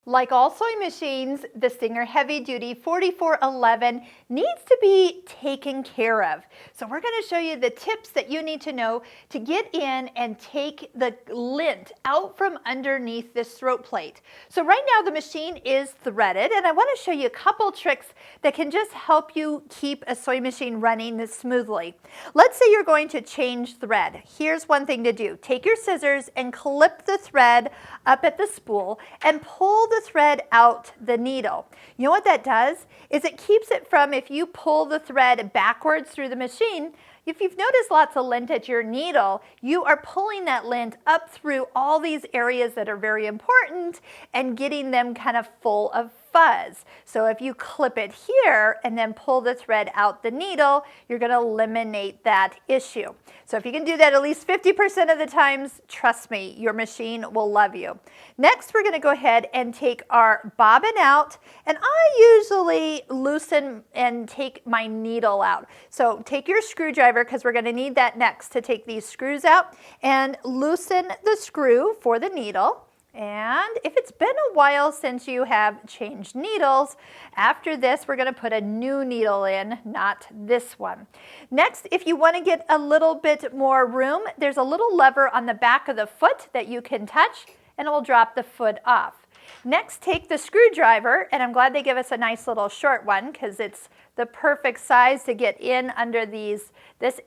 Like all sewing machines, the Singer Heavy Duty 4411 needs to be taken care of. So we're going to show you the tips that you need to know to get in and take the lint out from underneath this throat plate. So right now the machine is threaded, and I want to show you a couple tricks that can just help you keep a sewing machine running smoothly. Let's say you're going to change thread. Here's one thing to do. Take your scissors and clip the thread up at the spool and pull the thread out the needle. You know what that does? Is it keeps it from, if you pull the thread backwards through the machine, if you've noticed lots of lint at your needle, you are pulling that lint up through all these areas that are very important and getting them kind of full of fuzz. So if you clip it here and then pull the thread out the needle, you're going to eliminate that issue. So if you can do that at least 50% of the times, trust me, your machine will love you. Next, we're going to go ahead and take our bobbin out, and I usually loosen and take my needle out. So take your screwdriver, because we're going to need that next to take these screws out, and loosen the screw for the needle. And if it's been a while since you have changed needles, after this we're going to put a new needle in, not this one. Next, if you want to get a little bit more room, there's a little lever on the back of the foot that you can touch, and it will drop the foot off. Next, take the screwdriver, and I'm glad they give us a nice little short one because it's the perfect size to get in under this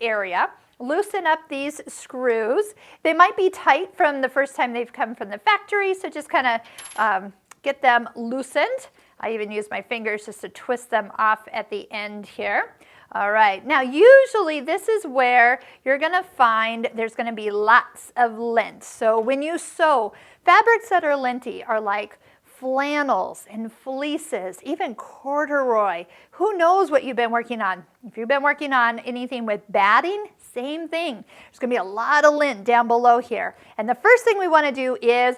area. Loosen up these screws. They might be tight from the first time they've come from the factory, so just kind of get them loosened. I even use my fingers just to twist them off at the end here. All right, now usually this is where you're going to find there's going to be lots of lint. So when you sew, fabrics that are linty are like flannels and fleeces, even corduroy. Who knows what you've been working on? If you've been working on anything with batting, same thing. There's going to be a lot of lint down below here. And the first thing we want to do is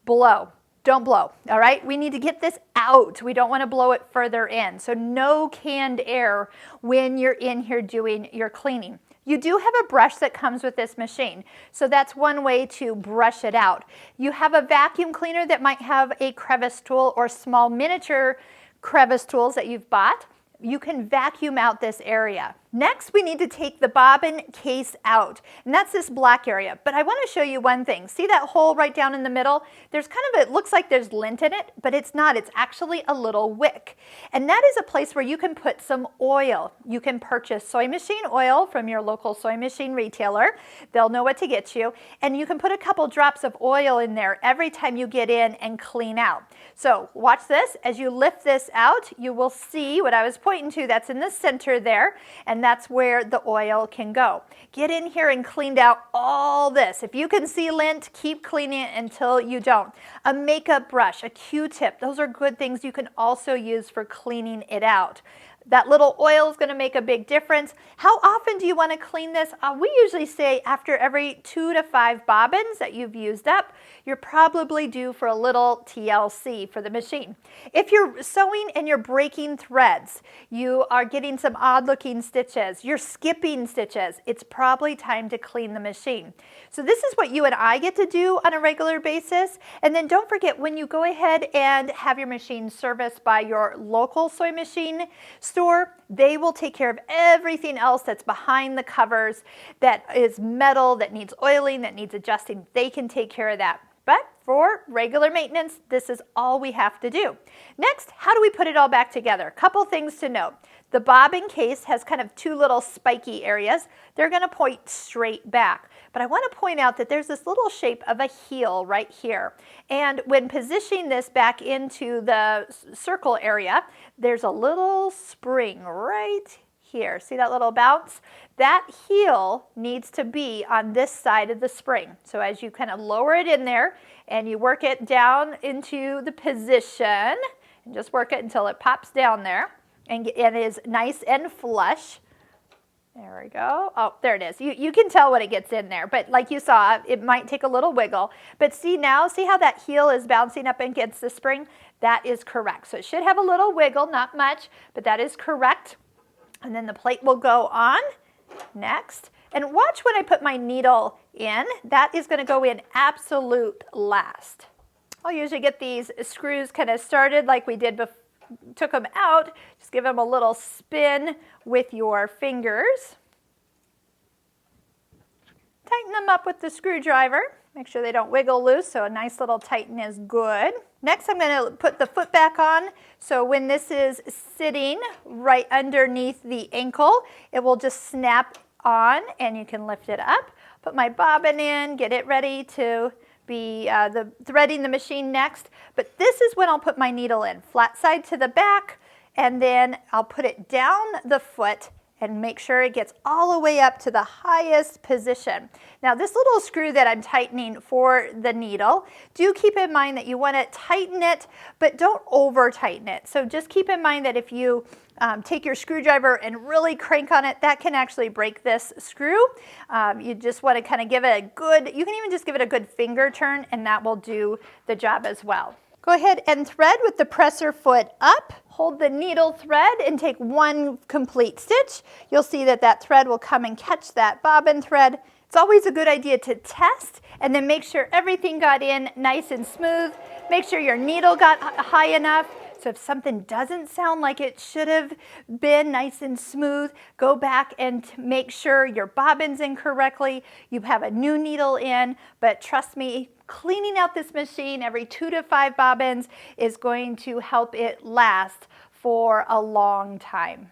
blow. Don't blow, all right? We need to get this out. We don't want to blow it further in. So no canned air when you're in here doing your cleaning. You do have a brush that comes with this machine, so that's one way to brush it out. You have a vacuum cleaner that might have a crevice tool or small miniature crevice tools that you've bought. You can vacuum out this area. Next, we need to take the bobbin case out, and that's this black area. But I want to show you one thing. See that hole right down in the middle? There's kind of, it looks like there's lint in it, but it's not. It's actually a little wick. And that is a place where you can put some oil. You can purchase sewing machine oil from your local sewing machine retailer. They'll know what to get you. And you can put a couple drops of oil in there every time you get in and clean out. So watch this. As you lift this out, you will see what I was pointing to. That's in the center there. And that's where the oil can go. Get in here and clean out all this. If you can see lint, keep cleaning it until you don't. A makeup brush, a Q-tip, those are good things you can also use for cleaning it out. That little oil is going to make a big difference. How often do you want to clean this? We usually say after every 2 to 5 bobbins that you've used up, you're probably due for a little TLC for the machine. If you're sewing and you're breaking threads, you are getting some odd looking stitches, you're skipping stitches, it's probably time to clean the machine. So this is what you and I get to do on a regular basis. And then don't forget, when you go ahead and have your machine serviced by your local sewing machine store, they will take care of everything else that's behind the covers, that is metal, that needs oiling, that needs adjusting. They can take care of that. But for regular maintenance, this is all we have to do. Next, how do we put it all back together? A couple things to note. The bobbin case has kind of 2 little spiky areas. They're going to point straight back. But I want to point out that there's this little shape of a heel right here. And when positioning this back into the circle area, there's a little spring right here. See that little bounce? That heel needs to be on this side of the spring. So as you kind of lower it in there and you work it down into the position, and just work it until it pops down there and it is nice and flush. There we go. Oh, there it is. You can tell when it gets in there, but like you saw, it might take a little wiggle. But see now, see how that heel is bouncing up against the spring? That is correct. So it should have a little wiggle, not much, but that is correct. And then the plate will go on next. And watch when I put my needle in. That is going to go in absolute last. I'll usually get these screws kind of started like we did before. Took them out, just give them a little spin with your fingers. Tighten them up with the screwdriver. Make sure they don't wiggle loose, so a nice little tighten is good. Next, I'm going to put the foot back on, so when this is sitting right underneath the ankle, it will just snap on and you can lift it up. Put my bobbin in, get it ready to be threading the machine next, but this is when I'll put my needle in, flat side to the back, and then I'll put it down the foot and make sure it gets all the way up to the highest position. Now this little screw that I'm tightening for the needle, do keep in mind that you want to tighten it, but don't over tighten it. So just keep in mind that if you take your screwdriver and really crank on it, that can actually break this screw. You just want to kind of give it a good, you can even just give it a good finger turn and that will do the job as well. Go ahead and thread with the presser foot up. Hold the needle thread and take one complete stitch. You'll see that that thread will come and catch that bobbin thread. It's always a good idea to test and then make sure everything got in nice and smooth. Make sure your needle got high enough. So if something doesn't sound like it should have been nice and smooth, go back and make sure your bobbin's in correctly. You have a new needle in, but trust me, cleaning out this machine every 2 to 5 bobbins is going to help it last for a long time.